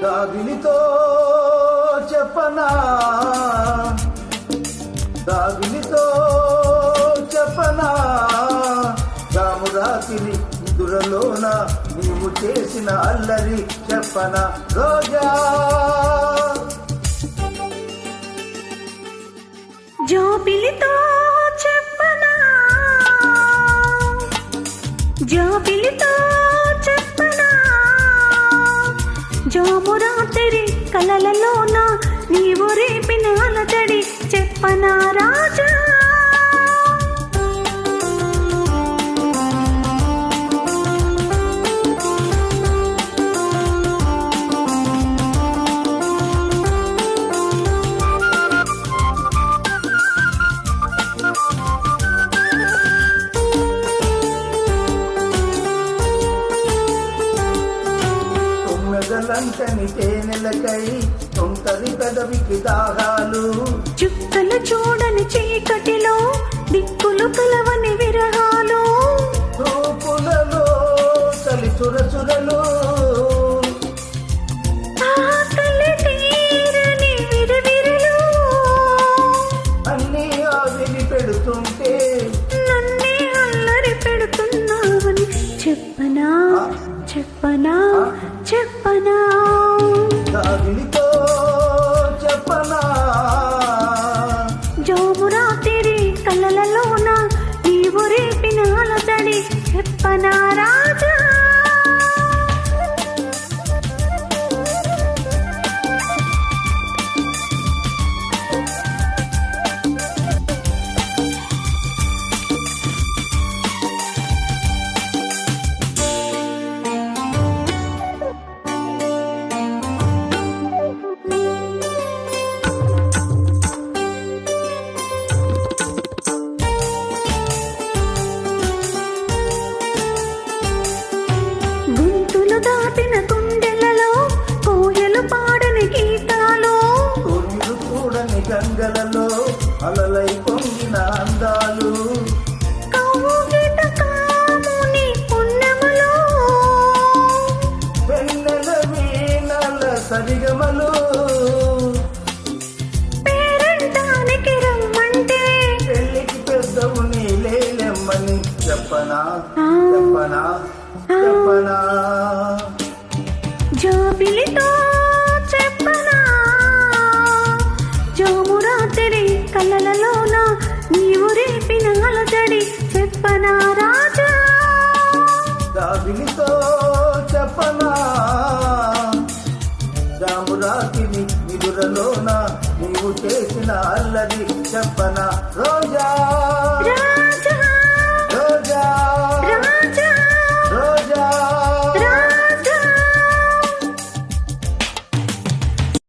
దాగిలితో చెప్పనా, దాగిలితో చెప్పనా, రామురాత్రి నిదురలోన నీవు చేసిన అల్లరి చెప్పనా రోజా. జాబిలితో చెప్పనా, జాబిలితో చెప్పనా, జామురాత్రి కలలలోన నీవు రేపిన అలజడి చెప్పనా రాజా. మెదలంటని తేనెలకై తొంటరి పెదవికి దాగాలు, చుక్కలు చూడని చీకటిలో దిక్కులు కలవని విరహాలు, రూపులలో చలి చురచురలు, ఆకలి తీరని విరవిరలు, అన్నీ ఆవిరి పెడుతుంటే నన్నే అల్లరి పెడుతున్నావని చెప్పనా, చెప్పనా, చెప్పనా. దాగిలితో చెప్పనా, జామురాత్రి కళ్ళలలోన నీవు రేపిన అలజడి చెప్పనా రాజా. దాటిన గుండెలలో కోయలు పాడని గీతాలు, తొలిలు చూడని గంగలలో అలలై పొంగిన అందాలు, కౌగిట కాముని పున్నములు, వెన్నెల వీణల సరిగమలు, పేరంటానికి రమ్మంటే పెళ్లికి పెద్దవు నీలేలెమ్మని చెప్పనా, చెప్పనా, చెప్పనా. జాబిలితో చెప్పనా, జామురాత్రి కళ్ళలలోన నీవు రేపిన అలజడి చెప్పనా రాజా. జాబిలితో చెప్పనా, జామురాత్రి నిదురలోన నీవు చేసిన అల్లరి చెప్పనా రోజా.